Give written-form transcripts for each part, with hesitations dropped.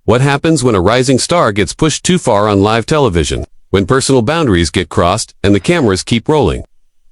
What happens when a rising star gets pushed too far on live television? When personal boundaries get crossed and the cameras keep rolling?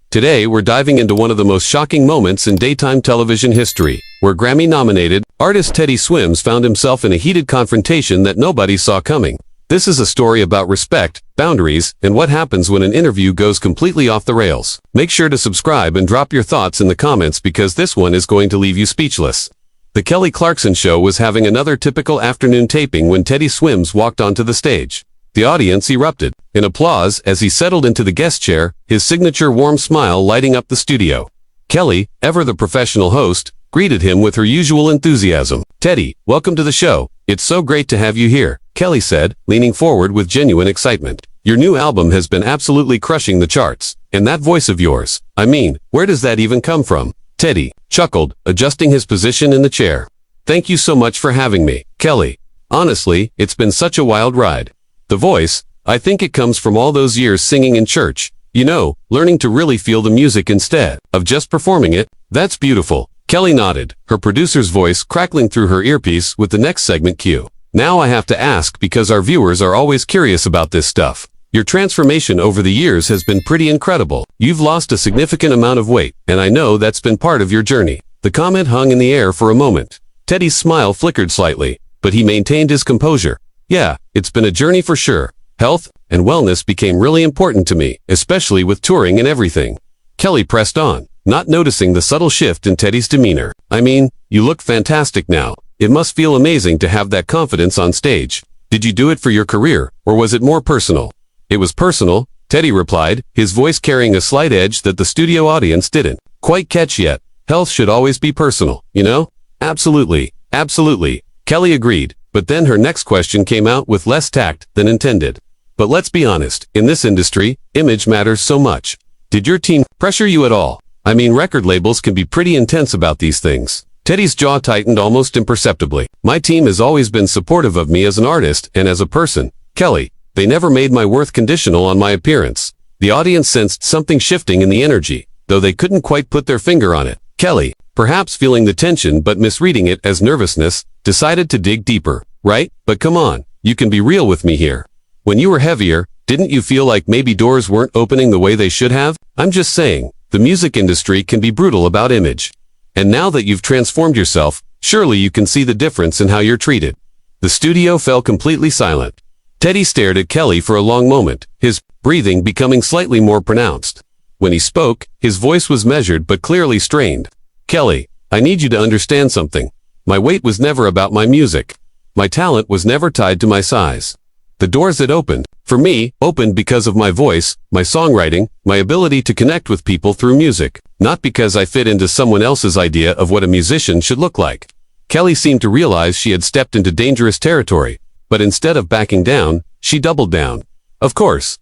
Today, we're diving into one of the most shocking moments in daytime television history, where Grammy-nominated artist Teddy Swims found himself in a heated confrontation that nobody saw coming. This is a story about respect, boundaries, and what happens when an interview goes completely off the rails. Make sure to subscribe and drop your thoughts in the comments because this one is going to leave you speechless. The Kelly Clarkson show was having another typical afternoon taping when Teddy Swims walked onto the stage. The audience erupted in applause as he settled into the guest chair, his signature warm smile lighting up the studio. Kelly, ever the professional host, greeted him with her usual enthusiasm. "Teddy, welcome to the show. It's so great to have you here," Kelly said, leaning forward with genuine excitement. "Your new album has been absolutely crushing the charts. And that voice of yours, I mean, where does that even come from?" Teddy chuckled, adjusting his position in the chair. "Thank you so much for having me, Kelly. Honestly, it's been such a wild ride. The voice, I think it comes from all those years singing in church. You know, learning to really feel the music instead of just performing it. That's beautiful." Kelly nodded, her producer's voice crackling through her earpiece with the next segment cue. "Now I have to ask because our viewers are always curious about this stuff. Your transformation over the years has been pretty incredible. You've lost a significant amount of weight, and I know that's been part of your journey." The comment hung in the air for a moment. Teddy's smile flickered slightly, but he maintained his composure. "Yeah, it's been a journey for sure. Health and wellness became really important to me, especially with touring and everything." Kelly pressed on, not noticing the subtle shift in Teddy's demeanor. "I mean, you look fantastic now. It must feel amazing to have that confidence on stage. Did you do it for your career, or was it more personal?" "It was personal," Teddy replied, his voice carrying a slight edge that the studio audience didn't quite catch yet. "Health should always be personal, you know?" "Absolutely, absolutely," Kelly agreed, but then her next question came out with less tact than intended. "But let's be honest, in this industry, image matters so much. Did your team pressure you at all? I mean, record labels can be pretty intense about these things." Teddy's jaw tightened almost imperceptibly. "My team has always been supportive of me as an artist and as a person, Kelly. They never made my worth conditional on my appearance." The audience sensed something shifting in the energy, though they couldn't quite put their finger on it. Kelly, perhaps feeling the tension but misreading it as nervousness, decided to dig deeper. "Right? But come on, you can be real with me here. When you were heavier, didn't you feel like maybe doors weren't opening the way they should have? I'm just saying, the music industry can be brutal about image. And now that you've transformed yourself, surely you can see the difference in how you're treated." The studio fell completely silent. Teddy stared at Kelly for a long moment, his breathing becoming slightly more pronounced. When he spoke, his voice was measured but clearly strained. "Kelly, I need you to understand something. My weight was never about my music. My talent was never tied to my size. The doors that opened, for me, opened because of my voice, my songwriting, my ability to connect with people through music, not because I fit into someone else's idea of what a musician should look like." Kelly seemed to realize she had stepped into dangerous territory, but instead of backing down, she doubled down. Of course,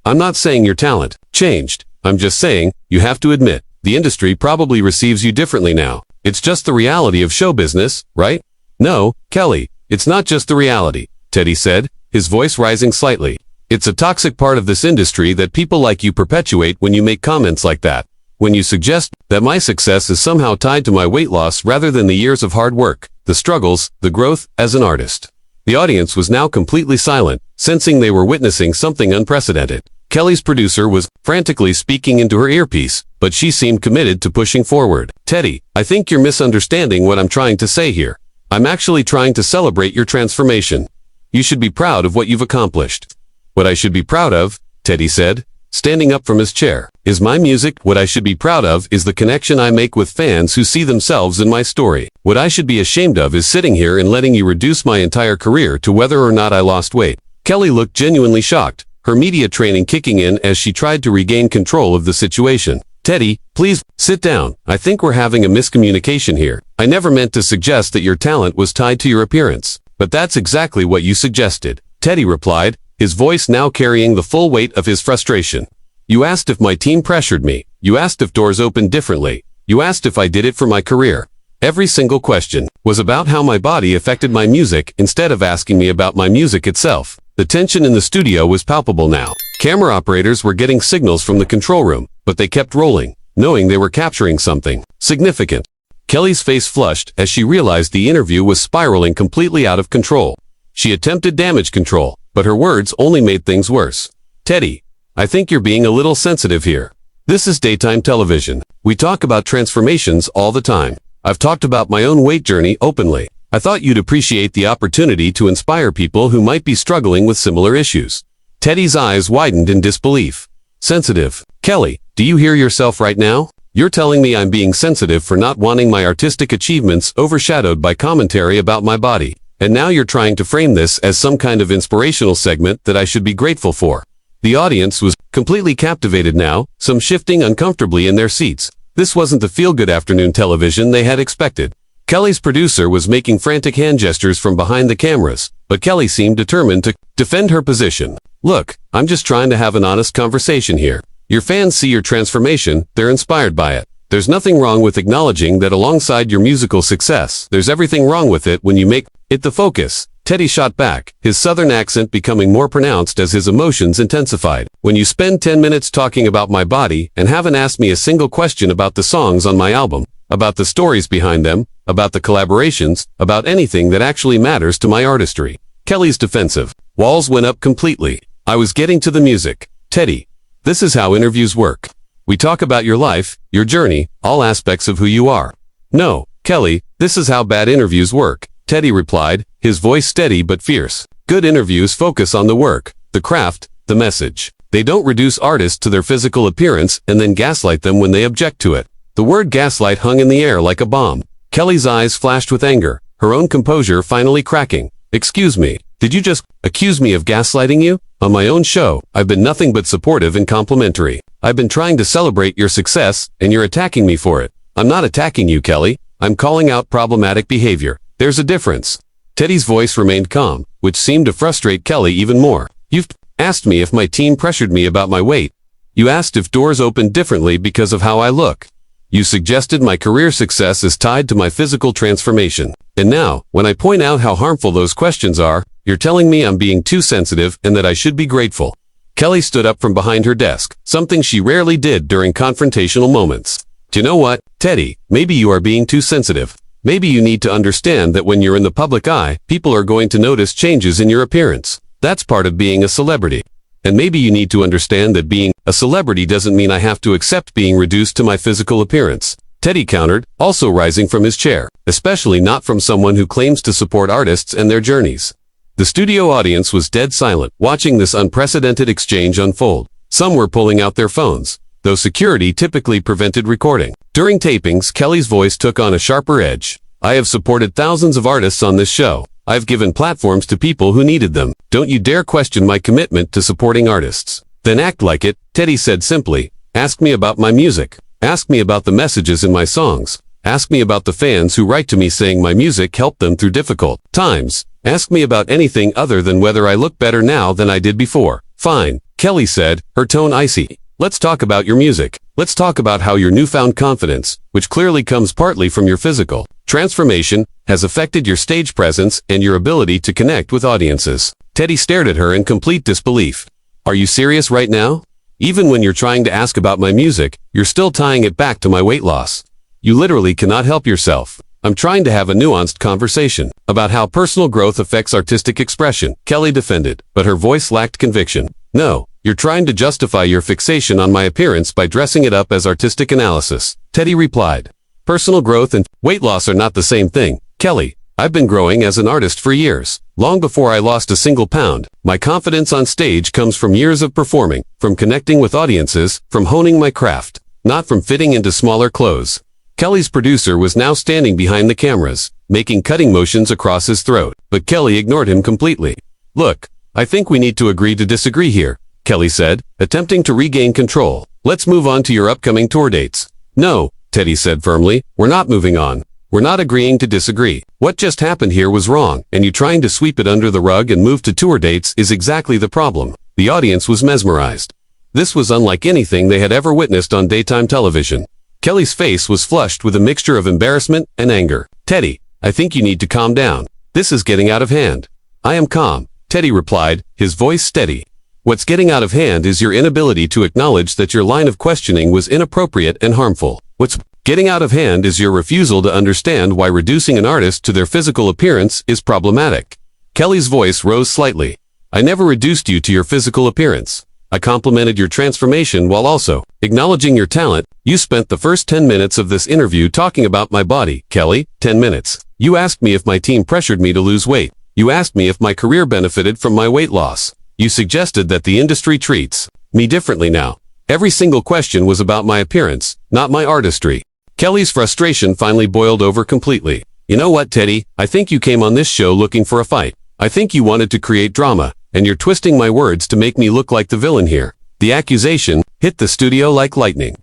I'm not saying your talent changed. I'm just saying, you have to admit, the industry probably receives you differently now. It's just the reality of show business, right?" "No, Kelly, it's not just the reality," Teddy said, his voice rising slightly. "It's a toxic part of this industry that people like you perpetuate when you make comments like that. When you suggest that my success is somehow tied to my weight loss rather than the years of hard work, the struggles, the growth as an artist." The audience was now completely silent, sensing they were witnessing something unprecedented. Kelly's producer was frantically speaking into her earpiece, but she seemed committed to pushing forward. "Teddy, I think you're misunderstanding what I'm trying to say here. I'm actually trying to celebrate your transformation. You should be proud of what you've accomplished." "What I should be proud of," Teddy said, standing up from his chair, "is my music. What I should be proud of is the connection I make with fans who see themselves in my story. What I should be ashamed of is sitting here and letting you reduce my entire career to whether or not I lost weight." Kelly looked genuinely shocked, her media training kicking in as she tried to regain control of the situation. "Teddy, please, sit down. I think we're having a miscommunication here. I never meant to suggest that your talent was tied to your appearance. But that's exactly what you suggested," Teddy replied, his voice now carrying the full weight of his frustration. "You asked if my team pressured me. You asked if doors opened differently. You asked if I did it for my career. Every single question was about how my body affected my music instead of asking me about my music itself." The tension in the studio was palpable now. Camera operators were getting signals from the control room, but they kept rolling, knowing they were capturing something significant. Kelly's face flushed as she realized the interview was spiraling completely out of control. She attempted damage control, but her words only made things worse. Teddy, I think you're being a little sensitive here. This is daytime television. We talk about transformations all the time. I've talked about my own weight journey openly. I thought you'd appreciate the opportunity to inspire people who might be struggling with similar issues. Teddy's eyes widened in disbelief. Sensitive. Kelly, do you hear yourself right now? You're telling me I'm being sensitive for not wanting my artistic achievements overshadowed by commentary about my body. And now you're trying to frame this as some kind of inspirational segment that I should be grateful for. The audience was completely captivated now, some shifting uncomfortably in their seats. This wasn't the feel-good afternoon television they had expected. Kelly's producer was making frantic hand gestures from behind the cameras, but Kelly seemed determined to defend her position. Look, I'm just trying to have an honest conversation here. Your fans see your transformation, they're inspired by it. There's nothing wrong with acknowledging that alongside your musical success, there's everything wrong with it when you make it the focus. Teddy shot back, his southern accent becoming more pronounced as his emotions intensified. When you spend 10 minutes talking about my body and haven't asked me a single question about the songs on my album, about the stories behind them, about the collaborations, about anything that actually matters to my artistry. Kelly's defensive walls went up completely. I was getting to the music. Teddy, this is how interviews work. We talk about your life, your journey, all aspects of who you are. No, Kelly, this is how bad interviews work. Teddy replied, his voice steady but fierce. Good interviews focus on the work, the craft, the message. They don't reduce artists to their physical appearance and then gaslight them when they object to it. The word gaslight hung in the air like a bomb. Kelly's eyes flashed with anger, her own composure finally cracking. Excuse me, did you just accuse me of gaslighting you? On my own show, I've been nothing but supportive and complimentary. I've been trying to celebrate your success, and you're attacking me for it. I'm not attacking you, Kelly. I'm calling out problematic behavior. There's a difference. Teddy's voice remained calm, which seemed to frustrate Kelly even more. You've asked me if my team pressured me about my weight. You asked if doors opened differently because of how I look. You suggested my career success is tied to my physical transformation. And now, when I point out how harmful those questions are, you're telling me I'm being too sensitive and that I should be grateful. Kelly stood up from behind her desk, something she rarely did during confrontational moments. Do you know what, Teddy, maybe you are being too sensitive. Maybe you need to understand that when you're in the public eye, people are going to notice changes in your appearance. That's part of being a celebrity. And maybe you need to understand that being a celebrity doesn't mean I have to accept being reduced to my physical appearance. Teddy countered, also rising from his chair, especially not from someone who claims to support artists and their journeys. The studio audience was dead silent, watching this unprecedented exchange unfold. Some were pulling out their phones, though security typically prevented recording. During tapings, Kelly's voice took on a sharper edge. I have supported thousands of artists on this show. I've given platforms to people who needed them. Don't you dare question my commitment to supporting artists. Then act like it, Teddy said simply. Ask me about my music. Ask me about the messages in my songs. Ask me about the fans who write to me saying my music helped them through difficult times. Ask me about anything other than whether I look better now than I did before. Fine, Kelly said, her tone icy. Let's talk about your music. Let's talk about how your newfound confidence, which clearly comes partly from your physical transformation, has affected your stage presence and your ability to connect with audiences. Teddy stared at her in complete disbelief. Are you serious right now? Even when you're trying to ask about my music, you're still tying it back to my weight loss. You literally cannot help yourself. I'm trying to have a nuanced conversation about how personal growth affects artistic expression, Kelly defended, but her voice lacked conviction. No, you're trying to justify your fixation on my appearance by dressing it up as artistic analysis, Teddy replied. Personal growth and weight loss are not the same thing, Kelly. I've been growing as an artist for years. Long before I lost a single pound, my confidence on stage comes from years of performing, from connecting with audiences, from honing my craft, not from fitting into smaller clothes. Kelly's producer was now standing behind the cameras, making cutting motions across his throat, but Kelly ignored him completely. Look, I think we need to agree to disagree here, Kelly said, attempting to regain control. Let's move on to your upcoming tour dates. No, Teddy said firmly, we're not moving on. We're not agreeing to disagree. What just happened here was wrong, and you trying to sweep it under the rug and move to tour dates is exactly the problem. The audience was mesmerized. This was unlike anything they had ever witnessed on daytime television. Kelly's face was flushed with a mixture of embarrassment and anger. Teddy, I think you need to calm down. This is getting out of hand. I am calm, Teddy replied, his voice steady. What's getting out of hand is your inability to acknowledge that your line of questioning was inappropriate and harmful. What's Getting out of hand is your refusal to understand why reducing an artist to their physical appearance is problematic. Kelly's voice rose slightly. I never reduced you to your physical appearance. I complimented your transformation while also acknowledging your talent. You spent the first 10 minutes of this interview talking about my body, Kelly. 10 minutes. You asked me if my team pressured me to lose weight. You asked me if my career benefited from my weight loss. You suggested that the industry treats me differently now. Every single question was about my appearance, not my artistry. Kelly's frustration finally boiled over completely. You know what, Teddy? I think you came on this show looking for a fight. I think you wanted to create drama, and you're twisting my words to make me look like the villain here. The accusation hit the studio like lightning.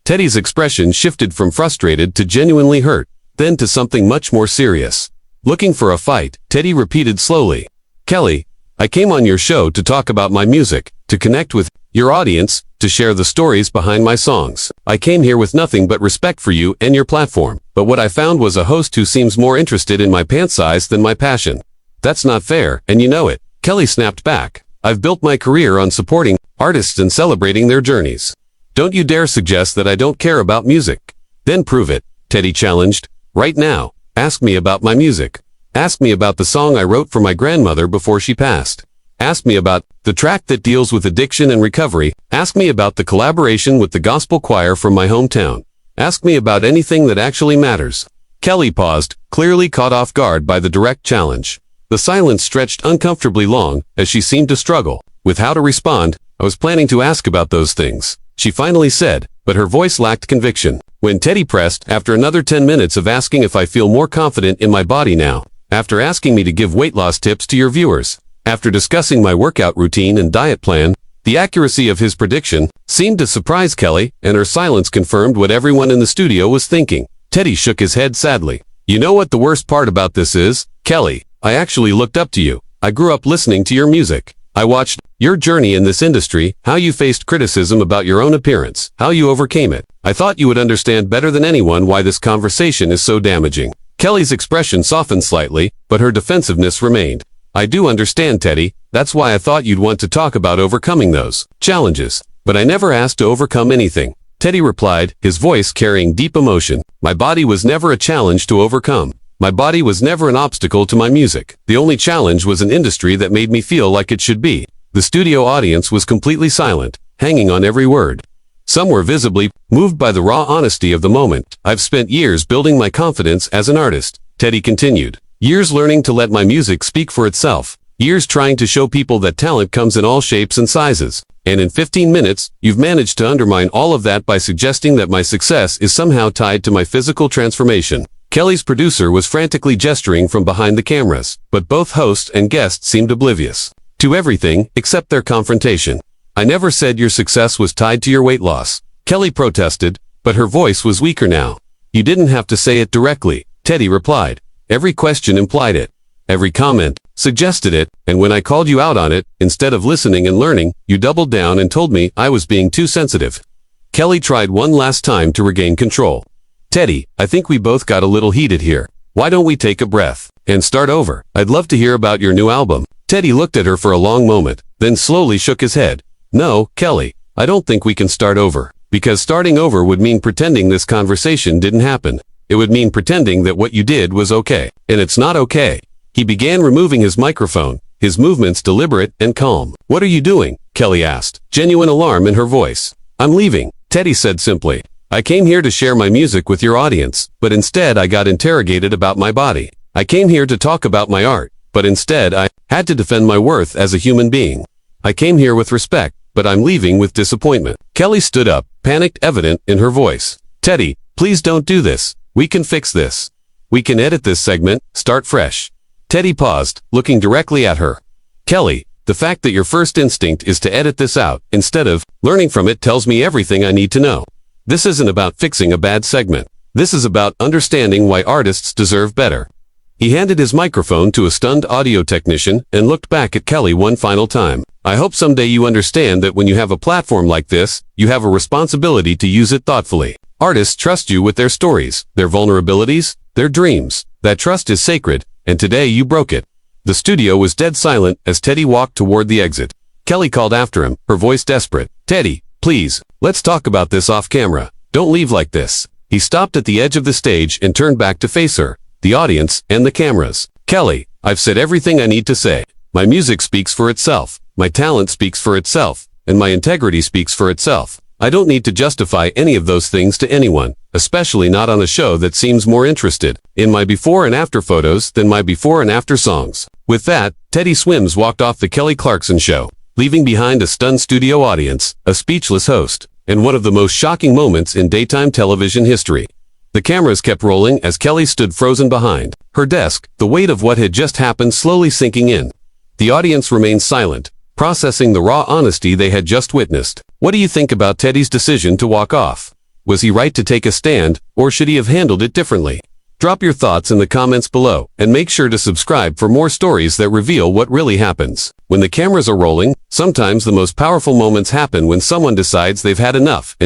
Teddy's expression shifted from frustrated to genuinely hurt, then to something much more serious. Looking for a fight, Teddy repeated slowly. Kelly, I came on your show to talk about my music, to connect with your audience, to share the stories behind my songs. I came here with nothing but respect for you and your platform, but what I found was a host who seems more interested in my pant size than my passion. That's not fair, and you know it. Kelly snapped back. I've built my career on supporting artists and celebrating their journeys. Don't you dare suggest that I don't care about music. Then prove it, Teddy challenged. Right now, ask me about my music. Ask me about the song I wrote for my grandmother before she passed. Ask me about the track that deals with addiction and recovery. Ask me about the collaboration with the gospel choir from my hometown. Ask me about anything that actually matters. Kelly paused, clearly caught off guard by the direct challenge. The silence stretched uncomfortably long, as she seemed to struggle with how to respond. I was planning to ask about those things, she finally said, but her voice lacked conviction. When Teddy pressed, after another 10 minutes of asking if I feel more confident in my body now, after asking me to give weight loss tips to your viewers, after discussing my workout routine and diet plan, the accuracy of his prediction seemed to surprise Kelly, and her silence confirmed what everyone in the studio was thinking. Teddy shook his head sadly. You know what the worst part about this is, Kelly? I actually looked up to you. I grew up listening to your music. I watched your journey in this industry, how you faced criticism about your own appearance, how you overcame it. I thought you would understand better than anyone why this conversation is so damaging. Kelly's expression softened slightly, but her defensiveness remained. I do understand, Teddy. That's why I thought you'd want to talk about overcoming those challenges. But I never asked to overcome anything. Teddy replied, his voice carrying deep emotion. My body was never a challenge to overcome. My body was never an obstacle to my music. The only challenge was an industry that made me feel like it should be. The studio audience was completely silent, hanging on every word. Some were visibly moved by the raw honesty of the moment. I've spent years building my confidence as an artist, Teddy continued. Years learning to let my music speak for itself. Years trying to show people that talent comes in all shapes and sizes. And in 15 minutes, you've managed to undermine all of that by suggesting that my success is somehow tied to my physical transformation. Kelly's producer was frantically gesturing from behind the cameras, but both host and guest seemed oblivious to everything except their confrontation. I never said your success was tied to your weight loss. Kelly protested, but her voice was weaker now. You didn't have to say it directly, Teddy replied. Every question implied it. Every comment suggested it, and when I called you out on it, instead of listening and learning, you doubled down and told me I was being too sensitive. Kelly tried one last time to regain control. Teddy, I think we both got a little heated here. Why don't we take a breath and start over? I'd love to hear about your new album. Teddy looked at her for a long moment, then slowly shook his head. No, Kelly, I don't think we can start over. Because starting over would mean pretending this conversation didn't happen. It would mean pretending that what you did was okay. And it's not okay. He began removing his microphone, his movements deliberate and calm. What are you doing? Kelly asked, genuine alarm in her voice. I'm leaving, Teddy said simply. I came here to share my music with your audience, but instead I got interrogated about my body. I came here to talk about my art, but instead I had to defend my worth as a human being. I came here with respect, but I'm leaving with disappointment. Kelly stood up, panic evident in her voice. Teddy, please don't do this. We can fix this. We can edit this segment, start fresh. Teddy paused, looking directly at her. Kelly, the fact that your first instinct is to edit this out, instead of learning from it tells me everything I need to know. This isn't about fixing a bad segment. This is about understanding why artists deserve better. He handed his microphone to a stunned audio technician and looked back at Kelly one final time. I hope someday you understand that when you have a platform like this, you have a responsibility to use it thoughtfully. Artists trust you with their stories, their vulnerabilities, their dreams. That trust is sacred, and today you broke it. The studio was dead silent as Teddy walked toward the exit. Kelly called after him, her voice desperate. Teddy, please, let's talk about this off camera. Don't leave like this. He stopped at the edge of the stage and turned back to face her, the audience, and the cameras. "Kelly, I've said everything I need to say. My music speaks for itself, my talent speaks for itself, and my integrity speaks for itself. I don't need to justify any of those things to anyone, especially not on a show that seems more interested in my before and after photos than my before and after songs." With that, Teddy Swims walked off the Kelly Clarkson show, leaving behind a stunned studio audience, a speechless host, and one of the most shocking moments in daytime television history. The cameras kept rolling as Kelly stood frozen behind her desk, the weight of what had just happened slowly sinking in. The audience remained silent, processing the raw honesty they had just witnessed. What do you think about Teddy's decision to walk off? Was he right to take a stand, or should he have handled it differently? Drop your thoughts in the comments below, and make sure to subscribe for more stories that reveal what really happens. When the cameras are rolling, sometimes the most powerful moments happen when someone decides they've had enough and